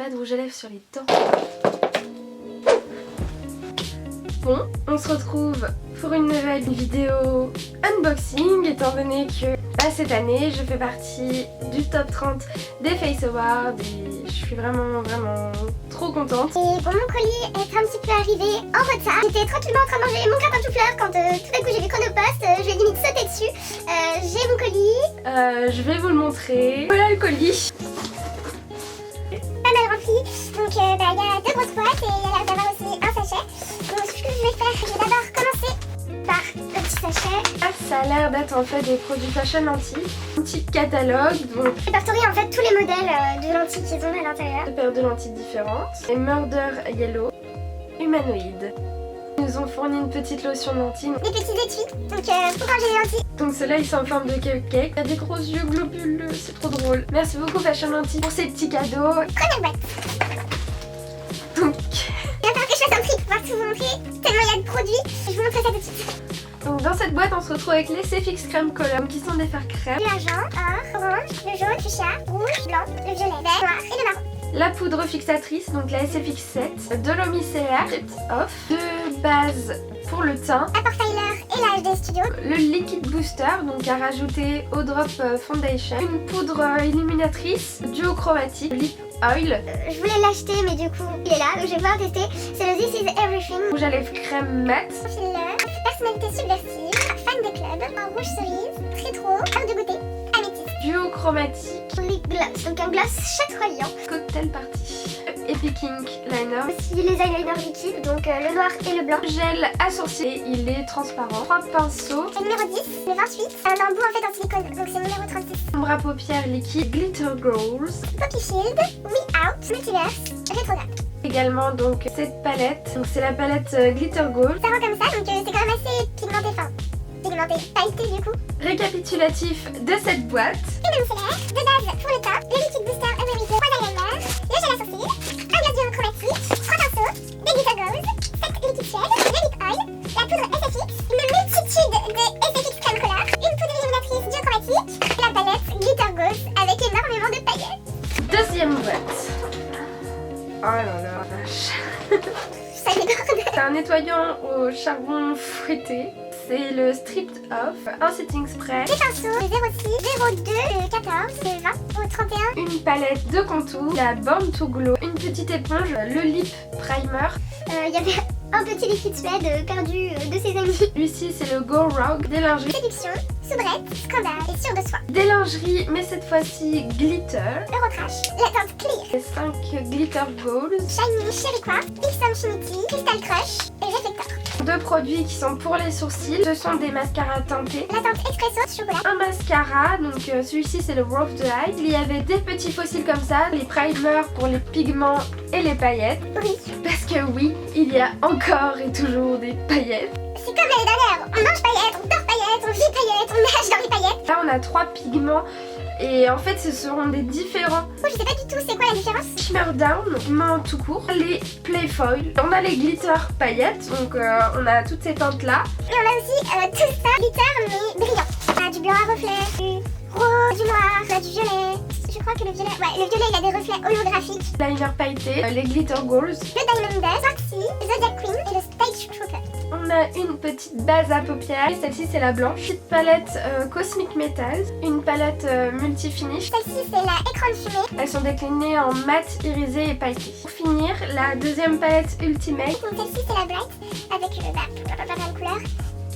pas de rouge à lèvres sur les dents. Bon, on se retrouve pour une nouvelle vidéo unboxing, étant donné que cette année je fais partie du top 30 des Face Awards et je suis vraiment trop contente. Et bon, mon colis est un petit peu arrivé en retard. J'étais tranquillement en train de manger mon crêpe en tout-fleur quand tout d'un coup j'ai vu Chronopost, je vais limite sauter dessus. J'ai mon colis. Je vais vous le montrer. Voilà le colis. Pas mal rempli. Donc il y a deux grosses boîtes et il y a l'air d'avoir aussi un sachet. Donc ce que je vais faire, je vais d'abord commencer par le petit sachet. Là, ça a l'air d'être en fait des produits fashion lentilles. Un petit catalogue, donc Répertorier en fait tous les modèles de lentilles qu'ils ont à l'intérieur. deux paires de lentilles différentes. Et Murder Yellow, humanoïde. Ils nous ont fourni une petite lotion de lentilles. Des petits étuis, donc pour ranger les lentilles. Donc ceux-là ils sont en forme de cupcake. Il y a des gros yeux globuleux, c'est trop drôle. Merci beaucoup Fashion Lentilles pour ces petits cadeaux. Première boîte. Donc, Il va falloir que je fasse un tri pour pouvoir tout vous montrer, tellement il y a de produits. Je vous montre ça tout de suite. donc dans cette boîte on se retrouve avec les SFX Crème Color qui sont des fards crème. De l'argent, or, orange, le jaune, fuchsia, rouge, blanc, le violet, vert, noir et le marron. La poudre fixatrice, donc la SFX 7. De l'eau micellaire, Script Off. Deux bases pour le teint. Apport Styler et la HD Studio. Le liquid booster, donc à rajouter au drop foundation. Une poudre illuminatrice duochromatique, lip oil. Je voulais l'acheter mais du coup il est là donc je vais pouvoir tester. C'est le This Is Everything. Rouge à lèvres crème mat. Filler, personnalité subversive, fan de club, en rouge cerise, rétro, arc de beauté, améthyste. Duochromatique. Lip gloss, donc un gloss chatoyant. Cocktail party. Epic Ink Liner. Aussi les eyeliners liquides, donc le noir et le blanc. Gel à sourcils, il est transparent. 3 pinceaux. Le numéro 10, le 28, un embout en fait en silicone, donc c'est le numéro 36. Ombre à paupières liquide. Glitter Goals. Poppy Shield, We Out, Multiverse, Retrograde. Également donc cette palette. Donc c'est la palette Glitter Gold. Ça rend comme ça, donc c'est quand même assez pigmenté, enfin pigmenté, pailleté du coup. Récapitulatif de cette boîte. Une micellaire, deux bases pour le teint, le liquide booster humidité, 3 eyeliners, le gel à sourcils, un gloss duochromatique, 3 pinceaux, des glitter goals, 7 liquid shell, le lip oil, la poudre SFX, une multitude de SFX crème color, une poudre illuminatrice duochromatique, la palette glitter goals avec énormément de paillettes. Deuxième boîte. Oh là là, vache. Ça déborde. C'est un nettoyant au charbon fouetté. C'est le Stripped Off, un setting spray. Des pinceaux, le 06, 02, le 14, le 20 au 31. Une palette de contours, la Born to Glow, une petite éponge, le lip primer. Il y avait un petit liquide suède perdu de ses amis. Celui-ci c'est le Go Rogue des lingeries. Séduction, soubrette, scandale et sûr de soi. Des lingeries, mais cette fois-ci glitter. Eurotrash, la teinte clear. Les 5 glitter goals. Shiny, Cherry Quoi, X Infinity, Crystal Crush et Réflecteur. Deux produits qui sont pour les sourcils. Ce sont des mascaras teintés. La teinte Espresso, chocolat. Un mascara, donc celui-ci c'est le Rough the Eye. Il y avait des petits fossiles comme ça, les primers pour les pigments et les paillettes. Oui. Parce que oui, il y a encore et toujours des paillettes. C'est comme l'année dernière, on mange paillettes, on dort paillettes, on vit paillettes, on nage dans les paillettes. Là on a 3 pigments et en fait ce seront des différents. Oh, je sais pas du tout c'est quoi la différence. Shimmer Down, pigments tout court, les Playfoil. On a les glitter paillettes, donc on a toutes ces teintes là. Et on a aussi tout ça, glitter mais brillant. On a du blanc à reflets, du rose, du noir, on a du violet. Je crois que le violet, le violet il a des reflets holographiques. Liner pailleté, les glitter goals. Le Diamond Dust, Foxy, Zodiac Queen et le Stage Trooper. On a une petite base à paupières, celle-ci c'est la blanche. Petite palette Cosmic Metals, une palette multi-finish. Celle-ci c'est la écran de fumée. Elles sont déclinées en mat, irisé et pailleté. Pour finir, la deuxième palette Ultimate. Donc celle-ci c'est la Bright avec plein de couleurs.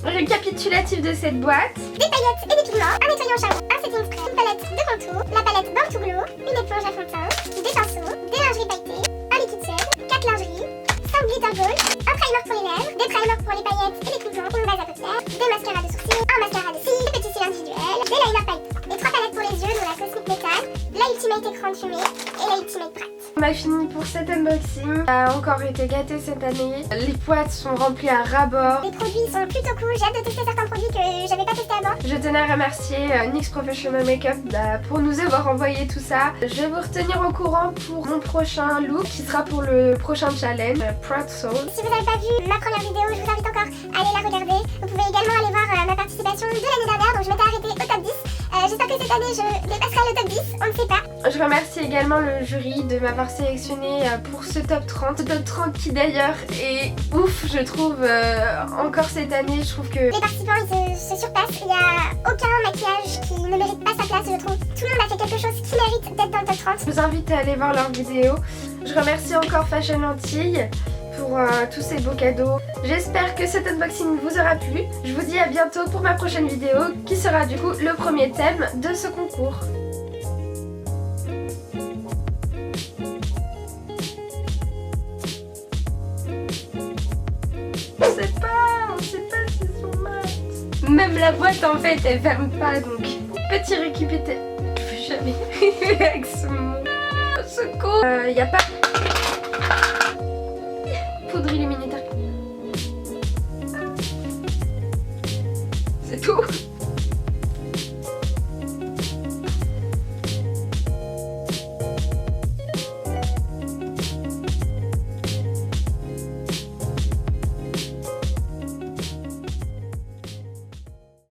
Récapitulatif de cette boîte. Des paillettes et des pigments, un nettoyant charbon, un setting spray, une palette de contour, la palette Born to Glow, une éponge à fond de teint, des pinceaux, des lingeries pailletées, un liquide shell, 4 lingeries, 5 glitter gold, un primer pour les lèvres, des primers pour les paillettes et les pigments, une base à paupières, des mascaras de sourcils, un mascara de cils, des petits cils individuels, des liners pailletés, et 3 palettes pour les yeux dont la Cosmic Metal, la Ultimate écran de fumée et la Ultimate Bright. On a fini pour cet unboxing. On a encore été gâtés cette année. Les boîtes sont remplies à ras-bord. Les produits sont plutôt cool, j'ai hâte de tester certains produits que j'avais pas testés avant. Je tenais à remercier NYX Professional Makeup pour nous avoir envoyé tout ça. Je vais vous retenir au courant pour mon prochain look qui sera pour le prochain challenge, Proud Soul. Si vous n'avez pas vu ma première vidéo, je vous invite encore à aller la regarder. Vous pouvez également aller voir ma participation de l'année dernière, donc je m'étais arrêtée au top 10. j'espère que cette année je dépasserai le top 10, on ne sait pas. Je remercie également le jury de m'avoir sélectionné pour ce top 30. Ce top 30 qui d'ailleurs est ouf, je trouve, encore cette année. Je trouve que les participants ils se surpassent, il n'y a aucun maquillage qui ne mérite pas sa place, je trouve. Tout le monde a fait quelque chose qui mérite d'être dans le top 30. je vous invite à aller voir leurs vidéos. Je remercie encore Fashion Antilles pour tous ces beaux cadeaux. J'espère que cet unboxing vous aura plu. Je vous dis à bientôt pour ma prochaine vidéo qui sera du coup le premier thème de ce concours. On sait pas s'ils sont mat. Même la boîte en fait elle ferme pas, donc petit récupérateur. Je fais jamais avec ce mot. Au secours. Y a pas poudre illuminée.